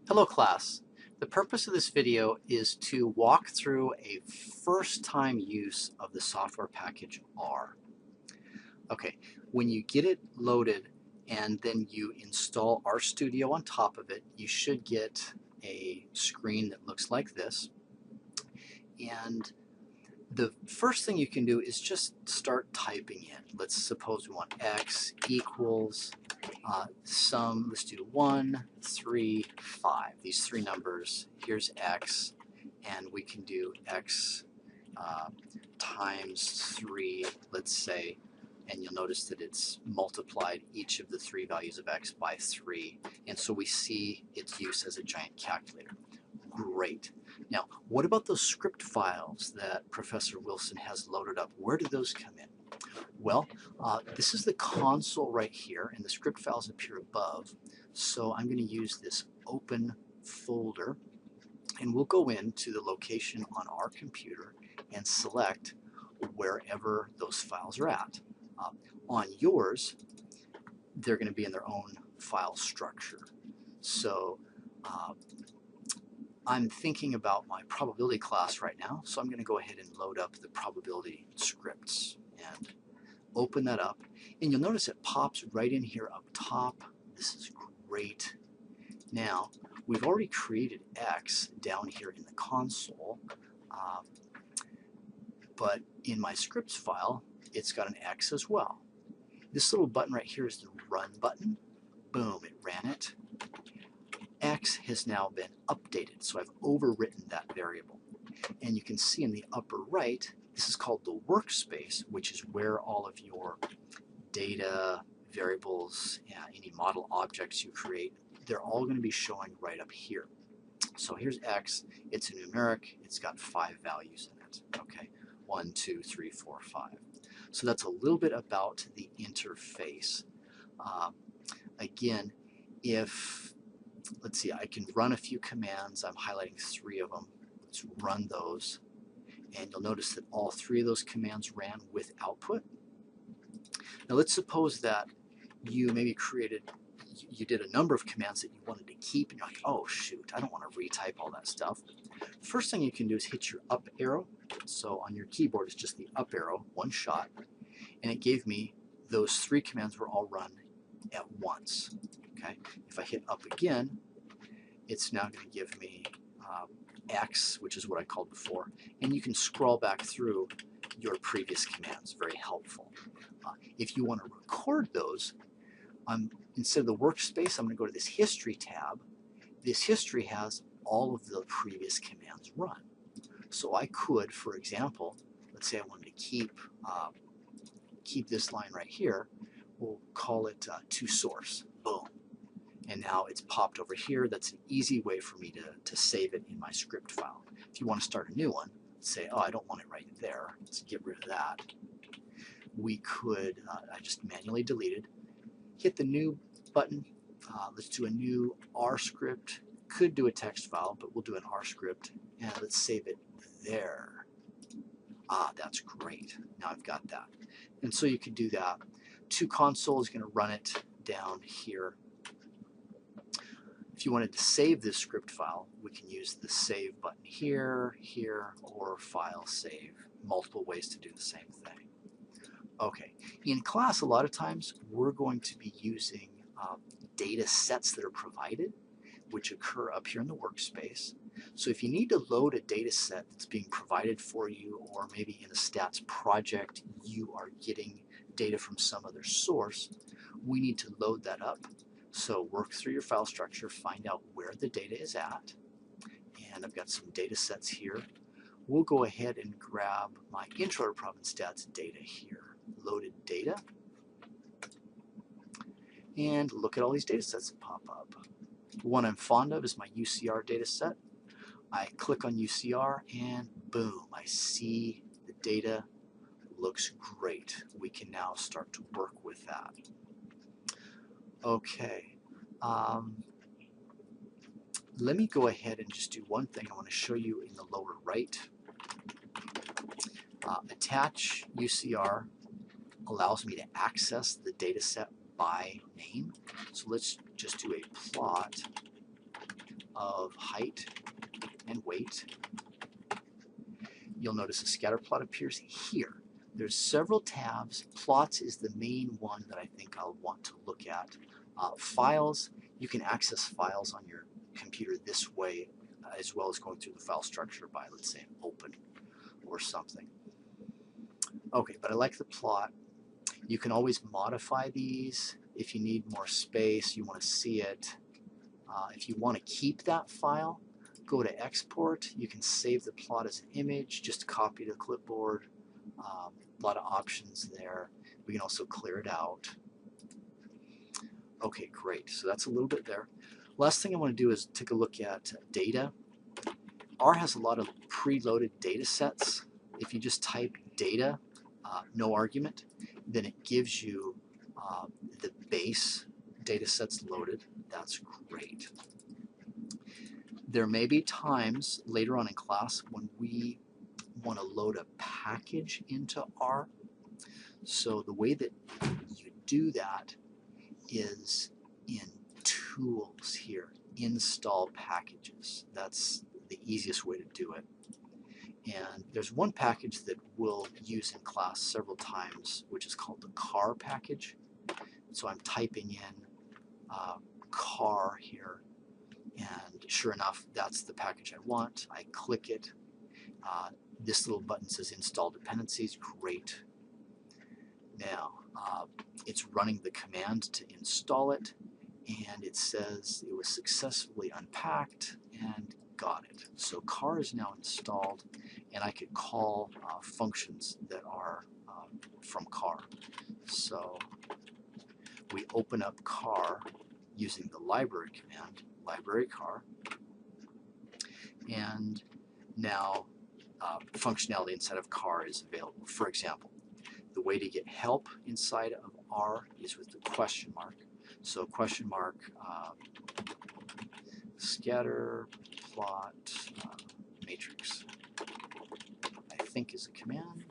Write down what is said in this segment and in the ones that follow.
Hello class. The purpose of this video is to walk through a first-time use of the software package R. Okay, when you get it loaded and then you install RStudio on top of it, you should get a screen that looks like this. And the first thing you can do is just start typing in. Let's suppose we want x equals let's do 1, 3, 5. These three numbers, here's x, and we can do x times 3, let's say, and you'll notice that it's multiplied each of the three values of x by 3, and so we see its use as a giant calculator. Great. Now, what about those script files that Professor Wilson has loaded up? Where do those come in? Well, this is the console right here, and the script files appear above. So I'm going to use this open folder, and we'll go into the location on our computer and select wherever those files are at. On yours, they're going to be in their own file structure. So I'm thinking about my probability class right now, so I'm going to go ahead and load up the probability scripts and open that up, and you'll notice it pops right in here up top. This is great. Now, we've already created X down here in the console, but in my scripts file, it's got an X as well. This little button right here is the Run button. Boom, it ran it. X has now been updated, so I've overwritten that variable. And you can see in the upper right, this is called the workspace, which is where all of your data, variables, any model objects you create, they're all going to be showing right up here. So here's X, it's a numeric, it's got 5 values in it. Okay, 1, 2, 3, 4, 5. So that's a little bit about the interface. Again, let's see, I can run a few commands. I'm highlighting 3 of them. Let's run those. And you'll notice that all 3 of those commands ran with output. Now let's suppose that you maybe you did a number of commands that you wanted to keep, and you're like, oh shoot, I don't want to retype all that stuff. First thing you can do is hit your up arrow. So on your keyboard, it's just the up arrow, one shot. And it gave me those 3 commands were all run at once. Okay. If I hit up again, it's now going to give me X, which is what I called before, and you can scroll back through your previous commands. Very helpful. If you want to record those, instead of the workspace, I'm going to go to this history tab. This history has all of the previous commands run. So I could, for example, let's say I wanted to keep this line right here. We'll call it to source. Boom. And now it's popped over here. That's an easy way for me to save it in my script file. If you want to start a new one, say, oh, I don't want it right there. Let's get rid of that. We could, I just manually deleted, hit the new button. Let's do a new R script. Could do a text file, but we'll do an R script. And let's save it there. That's great. Now I've got that. And so you could do that. To console is going to run it down here. If you wanted to save this script file, we can use the save button here, or file save. Multiple ways to do the same thing. Okay, in class, a lot of times we're going to be using data sets that are provided, which occur up here in the workspace. So if you need to load a data set that's being provided for you, or maybe in a stats project you are getting data from some other source, we need to load that up. So work through your file structure, find out where the data is at. And I've got some data sets here. We'll go ahead and grab my intro to Providence Stats data here. Loaded data. And look at all these data sets that pop up. The one I'm fond of is my UCR data set. I click on UCR and boom, I see the data. Looks great. We can now start to work with that. Okay, let me go ahead and just do one thing. I want to show you in the lower right. Attach UCR allows me to access the data set by name. So let's just do a plot of height and weight. You'll notice a scatter plot appears here. There's several tabs. Plots is the main one that I think I'll want to look at. Files, you can access files on your computer this way, as well as going through the file structure by, let's say, open or something. Okay, but I like the plot. You can always modify these if you need more space, you want to see it. If you want to keep that file, go to export. You can save the plot as an image, just copy to clipboard. A lot of options there. We can also clear it out. Okay, great. So that's a little bit there. Last thing I want to do is take a look at data. R has a lot of preloaded data sets. If you just type data, no argument, then it gives you the base data sets loaded. That's great. There may be times later on in class when we want to load a package into R. So the way that you do that is in Tools here, Install Packages. That's the easiest way to do it. And there's one package that we'll use in class several times, which is called the car package. So I'm typing in car here, and sure enough, that's the package I want. I click it. This little button says Install Dependencies. Great. Now, it's running the command to install it, and it says it was successfully unpacked and got it. So car is now installed, and I could call functions that are from car. So we open up car using the library command, library car, and now functionality inside of car is available. For example, the way to get help inside of R is with the question mark. So question mark scatter plot matrix, I think, is a command,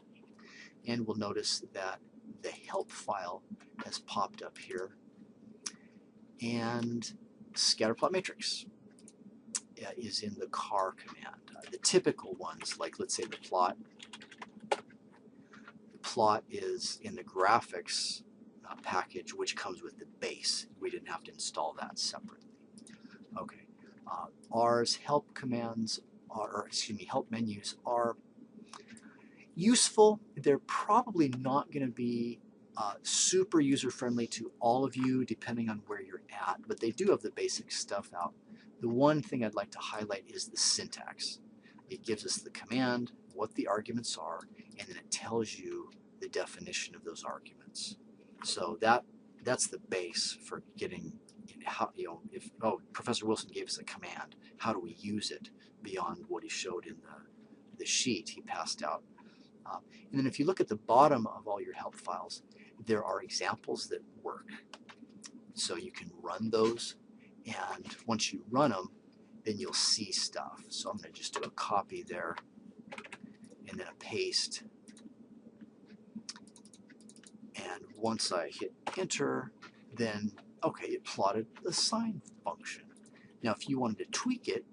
and we'll notice that the help file has popped up here, and scatterplot matrix is in the car command. The typical ones, like let's say the plot is in the graphics package, which comes with the base. We didn't have to install that separately. Okay, R's help commands help menus are useful. They're probably not going to be super user-friendly to all of you, depending on where you're at, but they do have the basic stuff out. The one thing I'd like to highlight is the syntax. It gives us the command, what the arguments are, and then it tells you the definition of those arguments. So that's the base for getting how, if Professor Wilson gave us a command, how do we use it beyond what he showed in the sheet he passed out. And then if you look at the bottom of all your help files, there are examples that work. So you can run those, and once you run them, then you'll see stuff. So I'm going to just do a copy there and then a paste. And once I hit enter, then, okay, it plotted the sine function. Now, if you wanted to tweak it,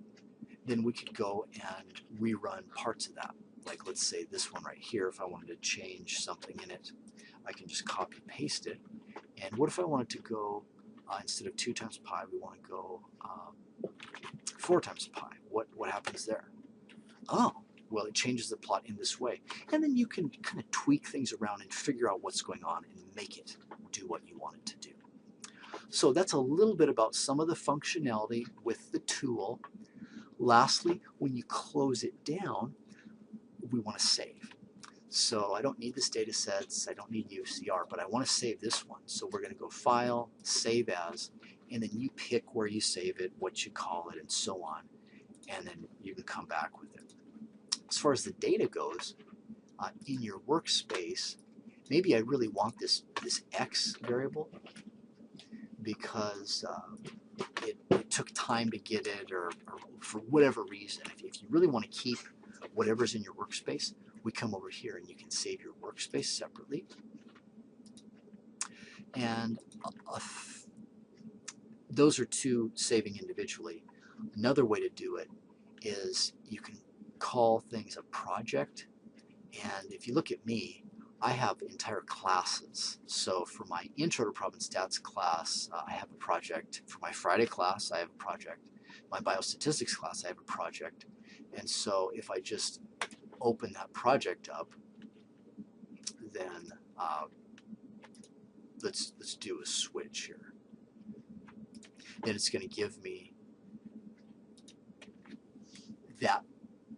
then we could go and rerun parts of that. Like, let's say this one right here, if I wanted to change something in it, I can just copy paste it. And what if I wanted to go, instead of 2 times pi, we want to go 4 times pi? What happens there? Oh, well, it changes the plot in this way. And then you can kind of tweak things around and figure out what's going on and make it do what you want it to do. So that's a little bit about some of the functionality with the tool. Lastly, when you close it down, we want to save. So I don't need this data sets, I don't need UCR, but I want to save this one. So we're going to go File, Save As, and then you pick where you save it, what you call it, and so on. And then you can come back with it. As far as the data goes, in your workspace, maybe I really want this X variable because it took time to get it, or for whatever reason. If you really want to keep whatever's in your workspace, we come over here and you can save your workspace separately. And those are 2 saving individually. Another way to do it is you can call things a project. And if you look at me, I have entire classes. So for my Intro to Problem Stats class, I have a project. For my Friday class, I have a project. My biostatistics class, I have a project. And so if I just open that project up, then let's do a switch here. Then it's going to give me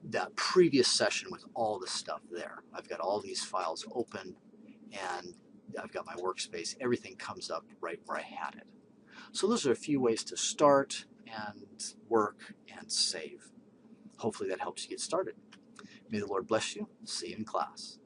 that previous session with all the stuff there. I've got all these files open, and I've got my workspace. Everything comes up right where I had it. So those are a few ways to start and work and save. Hopefully that helps you get started. May the Lord bless you. See you in class.